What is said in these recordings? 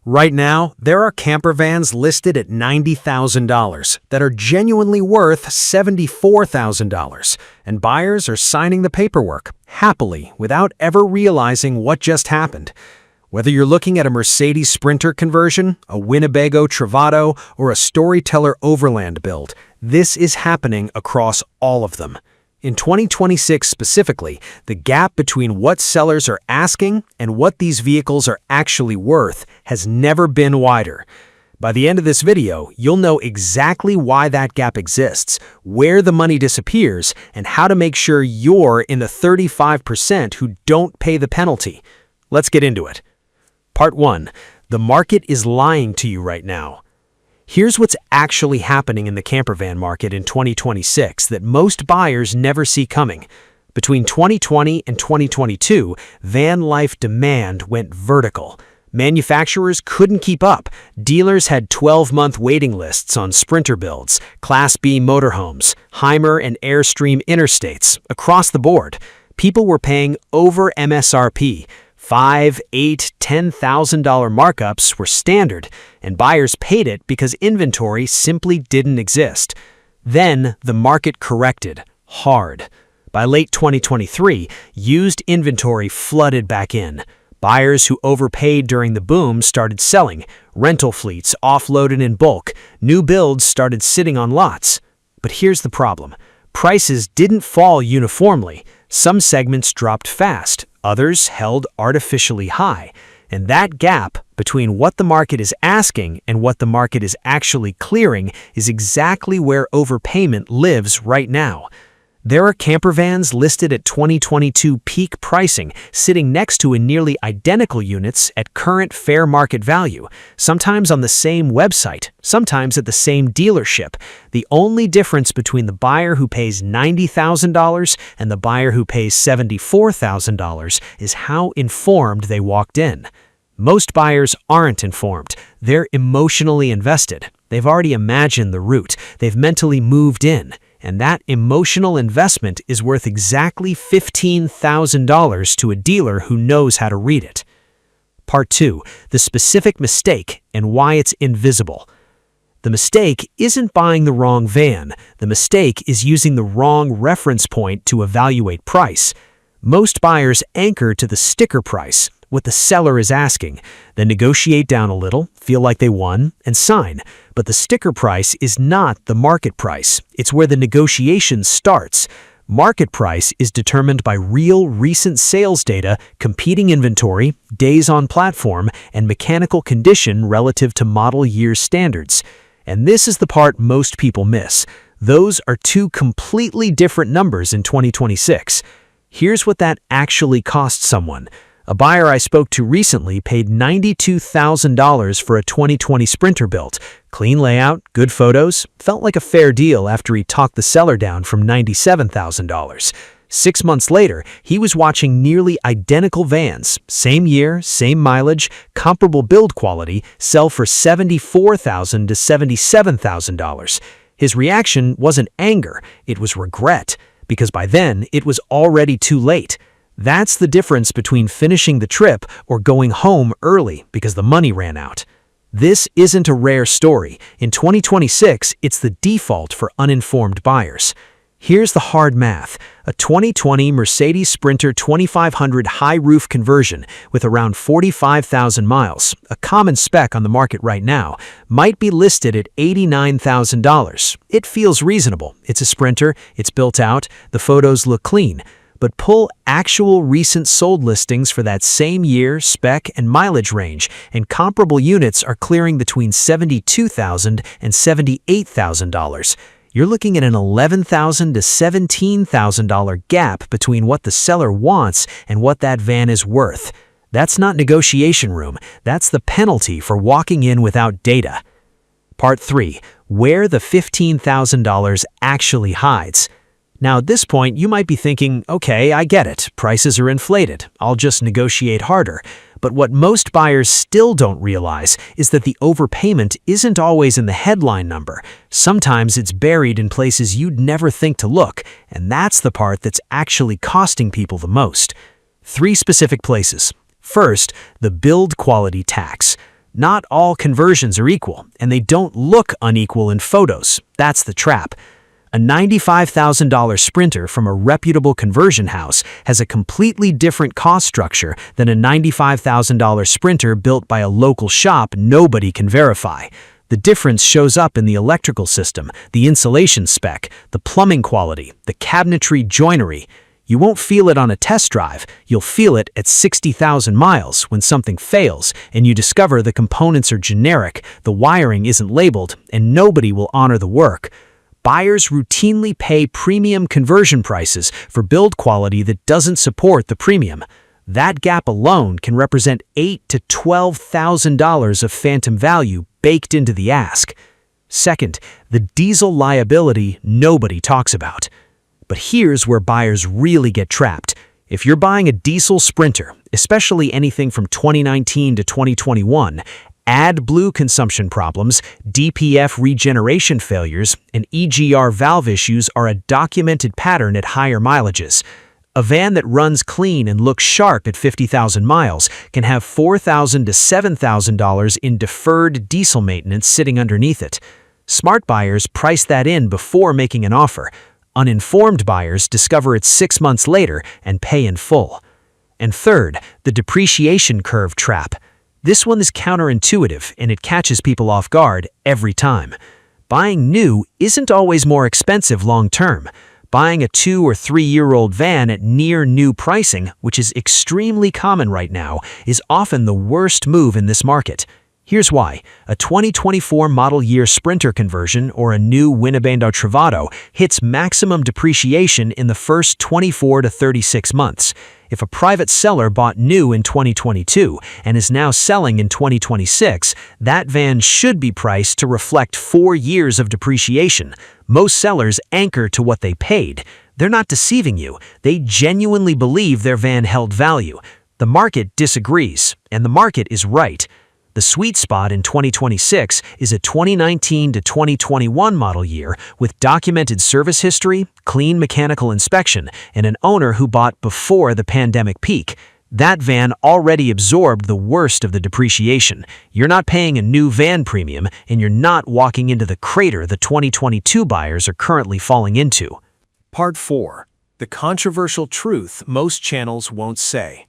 Right now, there are camper vans listed at $90,000 that are genuinely worth $74,000, and buyers are signing the paperwork happily without ever realizing what just happened. Whether you're looking at a Mercedes Sprinter conversion, a Winnebago Travato, or a Storyteller Overland build, this is happening across all of them. In 2026 specifically, the gap between what sellers are asking and what these vehicles are actually worth has never been wider. By the end of this video, you'll know exactly why that gap exists, where the money disappears, and how to make sure you're in the 35% who don't pay the penalty. Let's get into it. Part 1. The market is lying to you right now. Here's what's actually happening in the campervan market in 2026 that most buyers never see coming. Between 2020 and 2022, van life demand went vertical. Manufacturers couldn't keep up. Dealers had 12-month waiting lists on Sprinter builds, Class B motorhomes, Heimer and Airstream Interstates, across the board. People were paying over MSRP. $5,000, $8,000, $10,000 markups were standard, and buyers paid it because inventory simply didn't exist. Then the market corrected hard. By late 2023, used inventory flooded back in. Buyers who overpaid during the boom started selling. Rental fleets offloaded in bulk. New builds started sitting on lots. But here's the problem. Prices didn't fall uniformly. Some segments dropped fast. Others held artificially high, and that gap between what the market is asking and what the market is actually clearing is exactly where overpayment lives right now. There are campervans listed at 2022 peak pricing, sitting next to nearly identical units at current fair market value, sometimes on the same website, sometimes at the same dealership. The only difference between the buyer who pays $90,000 and the buyer who pays $74,000 is how informed they walked in. Most buyers aren't informed. They're emotionally invested. They've already imagined the route. They've mentally moved in. And that emotional investment is worth exactly $15,000 to a dealer who knows how to read it. Part 2. The specific mistake and why it's invisible. The mistake isn't buying the wrong van. The mistake is using the wrong reference point to evaluate price. Most buyers anchor to the sticker price, what the seller is asking, then negotiate down a little, feel like they won, and sign. But the sticker price is not the market price. It's where the negotiation starts. Market price is determined by real recent sales data, competing inventory, days on platform, and mechanical condition relative to model year standards. And this is the part most people miss. Those are two completely different numbers in 2026. Here's what that actually costs someone. A buyer I spoke to recently paid $92,000 for a 2020 Sprinter built. Clean layout, good photos, felt like a fair deal after he talked the seller down from $97,000. 6 months later, he was watching nearly identical vans, same year, same mileage, comparable build quality, sell for $74,000 to $77,000. His reaction wasn't anger, it was regret, because by then it was already too late. That's the difference between finishing the trip or going home early because the money ran out. This isn't a rare story. In 2026, it's the default for uninformed buyers. Here's the hard math. A 2020 Mercedes Sprinter 2500 high-roof conversion with around 45,000 miles, a common spec on the market right now, might be listed at $89,000. It feels reasonable. It's a Sprinter, it's built out, the photos look clean. But pull actual recent sold listings for that same year, spec, and mileage range, and comparable units are clearing between $72,000 and $78,000. You're looking at an $11,000 to $17,000 gap between what the seller wants and what that van is worth. That's not negotiation room. That's the penalty for walking in without data. Part 3. Where the $15,000 actually hides. Now, at this point, you might be thinking, okay, I get it. Prices are inflated. I'll just negotiate harder. But what most buyers still don't realize is that the overpayment isn't always in the headline number. Sometimes it's buried in places you'd never think to look, and that's the part that's actually costing people the most. 3 specific places. First, the build quality tax. Not all conversions are equal, and they don't look unequal in photos. That's the trap. A $95,000 Sprinter from a reputable conversion house has a completely different cost structure than a $95,000 Sprinter built by a local shop nobody can verify. The difference shows up in the electrical system, the insulation spec, the plumbing quality, the cabinetry joinery. You won't feel it on a test drive. You'll feel it at 60,000 miles when something fails and you discover the components are generic, the wiring isn't labeled, and nobody will honor the work. Buyers routinely pay premium conversion prices for build quality that doesn't support the premium. That gap alone can represent $8,000 to $12,000 of phantom value baked into the ask. Second, the diesel liability nobody talks about. But here's where buyers really get trapped. If you're buying a diesel Sprinter, especially anything from 2019 to 2021, AdBlue consumption problems, DPF regeneration failures, and EGR valve issues are a documented pattern at higher mileages. A van that runs clean and looks sharp at 50,000 miles can have $4,000 to $7,000 in deferred diesel maintenance sitting underneath it. Smart buyers price that in before making an offer. Uninformed buyers discover it 6 months later and pay in full. And third, the depreciation curve trap. This one is counterintuitive and it catches people off guard every time. Buying new isn't always more expensive long-term. Buying a 2 or 3-year-old van at near new pricing, which is extremely common right now, is often the worst move in this market. Here's why. A 2024 model year Sprinter conversion or a new Winnebago Travato hits maximum depreciation in the first 24 to 36 months. If a private seller bought new in 2022 and is now selling in 2026, that van should be priced to reflect 4 years of depreciation. Most sellers anchor to what they paid. They're not deceiving you. They genuinely believe their van held value. The market disagrees, and the market is right. The sweet spot in 2026 is a 2019 to 2021 model year with documented service history, clean mechanical inspection, and an owner who bought before the pandemic peak. That van already absorbed the worst of the depreciation. You're not paying a new van premium, and you're not walking into the crater the 2022 buyers are currently falling into. Part 4. The controversial truth most channels won't say.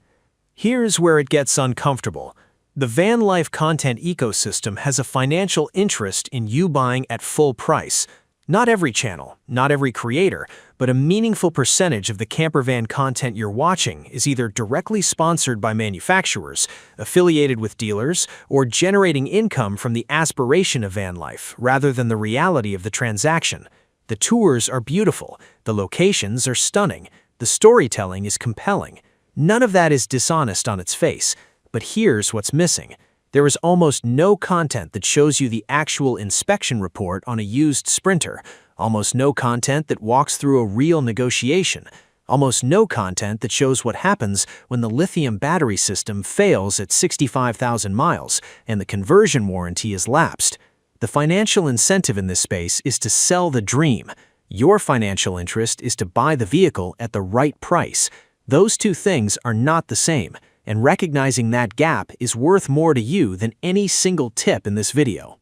Here's where it gets uncomfortable. The van life content ecosystem has a financial interest in you buying at full price. Not every channel, not every creator, but a meaningful percentage of the campervan content you're watching is either directly sponsored by manufacturers, affiliated with dealers, or generating income from the aspiration of van life rather than the reality of the transaction. The tours are beautiful, the locations are stunning, the storytelling is compelling. None of that is dishonest on its face. But here's what's missing. There is almost no content that shows you the actual inspection report on a used Sprinter, almost no content that walks through a real negotiation, almost no content that shows what happens when the lithium battery system fails at 65,000 miles and the conversion warranty is lapsed. The financial incentive in this space is to sell the dream. Your financial interest is to buy the vehicle at the right price. Those two things are not the same. And recognizing that gap is worth more to you than any single tip in this video.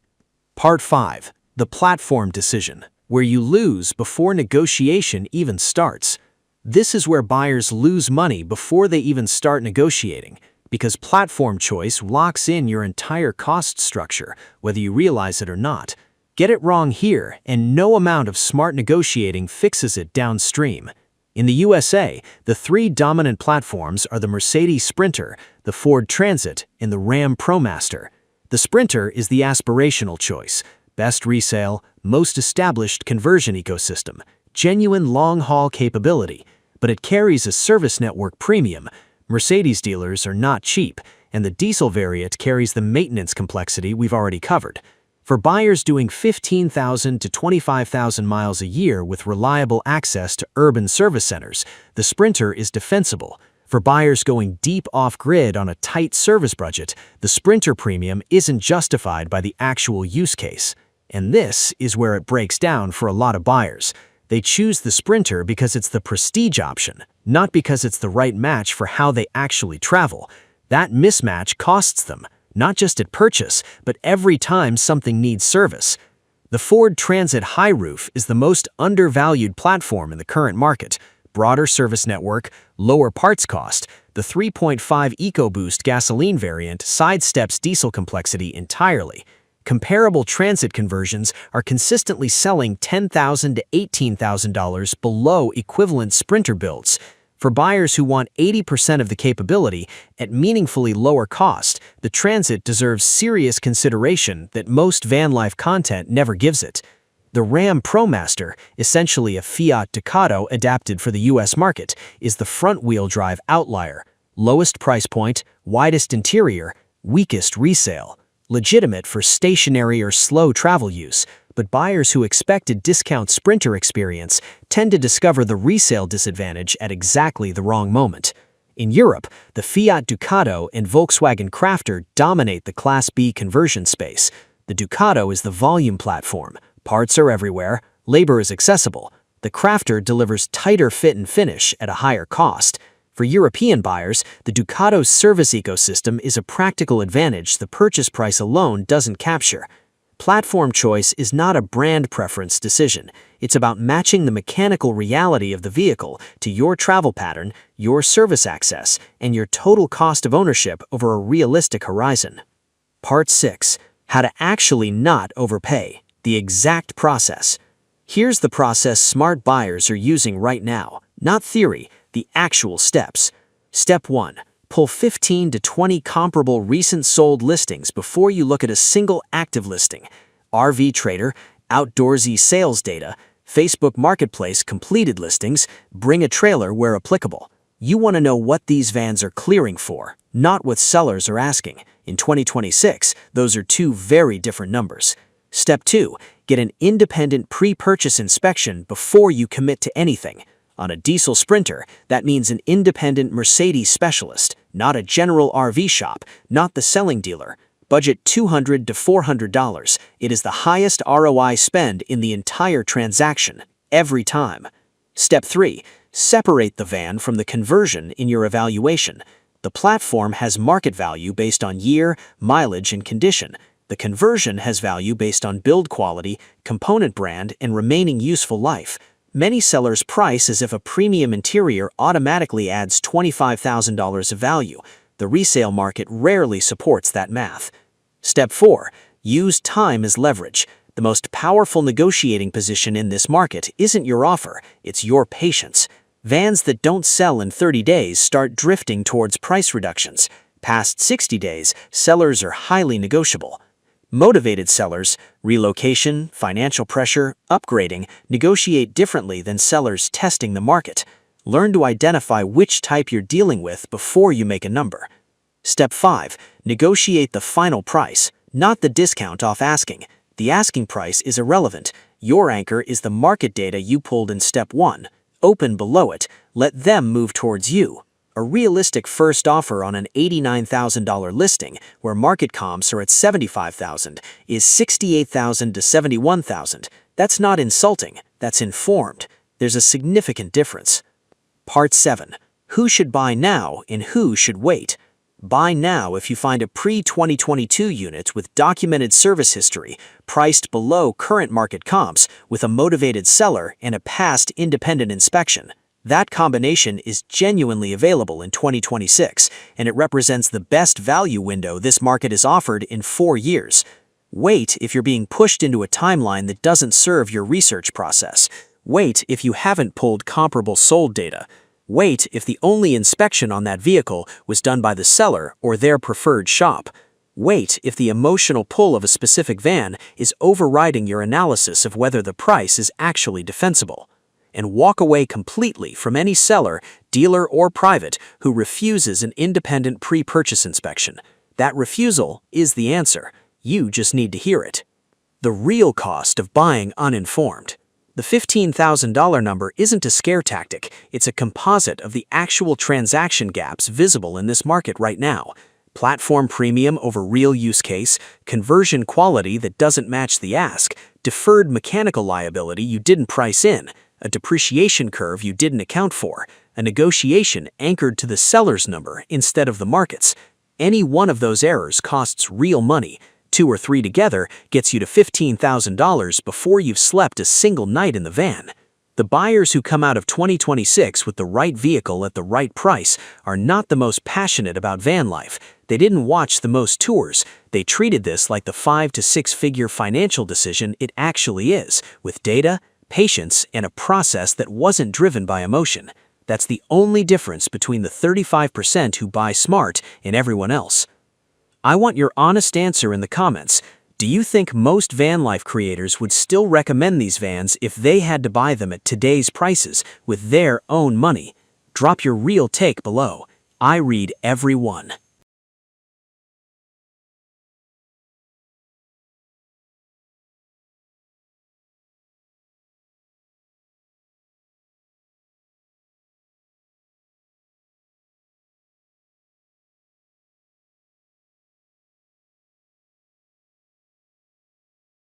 Part 5. The platform decision, where you lose before negotiation even starts. This is where buyers lose money before they even start negotiating, because platform choice locks in your entire cost structure, whether you realize it or not. Get it wrong here, and no amount of smart negotiating fixes it downstream. In the USA, the 3 dominant platforms are the Mercedes Sprinter, the Ford Transit, and the Ram ProMaster. The Sprinter is the aspirational choice, best resale, most established conversion ecosystem, genuine long-haul capability, but it carries a service network premium. Mercedes dealers are not cheap, and the diesel variant carries the maintenance complexity we've already covered. For buyers doing 15,000 to 25,000 miles a year with reliable access to urban service centers, the Sprinter is defensible. For buyers going deep off-grid on a tight service budget, the Sprinter premium isn't justified by the actual use case. And this is where it breaks down for a lot of buyers. They choose the Sprinter because it's the prestige option, not because it's the right match for how they actually travel. That mismatch costs them. not just at purchase, but every time something needs service. The Ford Transit High Roof is the most undervalued platform in the current market. Broader service network, lower parts cost, the 3.5 EcoBoost gasoline variant sidesteps diesel complexity entirely. Comparable transit conversions are consistently selling $10,000 to $18,000 below equivalent Sprinter builds. For buyers who want 80% of the capability at meaningfully lower cost, the Transit deserves serious consideration that most van life content never gives it. The Ram ProMaster, essentially a Fiat Ducato adapted for the US market, is the front-wheel drive outlier. Lowest price point, widest interior, weakest resale. Legitimate for stationary or slow travel use, but buyers who expect a discount Sprinter experience tend to discover the resale disadvantage at exactly the wrong moment. In Europe, the Fiat Ducato and Volkswagen Crafter dominate the Class B conversion space. The Ducato is the volume platform. Parts are everywhere, labor is accessible. The Crafter delivers tighter fit and finish at a higher cost. For European buyers, the Ducato's service ecosystem is a practical advantage the purchase price alone doesn't capture. Platform choice is not a brand preference decision. It's about matching the mechanical reality of the vehicle to your travel pattern, your service access, and your total cost of ownership over a realistic horizon. Part 6. How to actually not overpay. The exact process. Here's the process smart buyers are using right now. Not theory, the actual steps. Step 1. Pull 15 to 20 comparable recent sold listings before you look at a single active listing. RV Trader, Outdoorsy sales data, Facebook Marketplace completed listings, bring a trailer where applicable. You want to know what these vans are clearing for, not what sellers are asking. In 2026, those are two very different numbers. Step 2. Get an independent pre-purchase inspection before you commit to anything. On a diesel Sprinter, that means an independent Mercedes specialist, not a general RV shop, not the selling dealer. Budget $200 to $400. It is the highest ROI spend in the entire transaction, every time. Step 3. Separate the van from the conversion in your evaluation. The platform has market value based on year, mileage, and condition. The conversion has value based on build quality, component brand, and remaining useful life. Many sellers price as if a premium interior automatically adds $25,000 of value. The resale market rarely supports that math. Step 4. Use time as leverage. The most powerful negotiating position in this market isn't your offer, it's your patience. Vans that don't sell in 30 days start drifting towards price reductions. Past 60 days, sellers are highly negotiable. Motivated sellers, relocation, financial pressure, upgrading, negotiate differently than sellers testing the market. Learn to identify which type you're dealing with before you make a number. Step 5. Negotiate the final price, not the discount off asking. The asking price is irrelevant. Your anchor is the market data you pulled in Step 1. Open below it, let them move towards you. A realistic first offer on an $89,000 listing, where market comps are at $75,000, is $68,000 to $71,000. That's not insulting, that's informed. There's a significant difference. Part 7. Who should buy now and who should wait? Buy now if you find a pre-2022 unit with documented service history, priced below current market comps, with a motivated seller and a past independent inspection. That combination is genuinely available in 2026, and it represents the best value window this market has offered in 4 years. Wait if you're being pushed into a timeline that doesn't serve your research process. Wait if you haven't pulled comparable sold data. Wait if the only inspection on that vehicle was done by the seller or their preferred shop. Wait if the emotional pull of a specific van is overriding your analysis of whether the price is actually defensible. And walk away completely from any seller, dealer or private, who refuses an independent pre-purchase inspection. That refusal is the answer. You just need to hear it. The real cost of buying uninformed. The $15,000 number isn't a scare tactic, it's a composite of the actual transaction gaps visible in this market right now. Platform premium over real use case, conversion quality that doesn't match the ask, deferred mechanical liability you didn't price in, a depreciation curve you didn't account for, a negotiation anchored to the seller's number instead of the market's. Any one of those errors costs real money. 2 or 3 together gets you to $15,000 before you've slept a single night in the van. The buyers who come out of 2026 with the right vehicle at the right price are not the most passionate about van life. They didn't watch the most tours. They treated this like the 5 to 6 figure financial decision it actually is, with data, patience, and a process that wasn't driven by emotion. That's the only difference between the 35% who buy smart and everyone else. I want your honest answer in the comments. Do you think most van life creators would still recommend these vans if they had to buy them at today's prices with their own money? Drop your real take below. I read every one.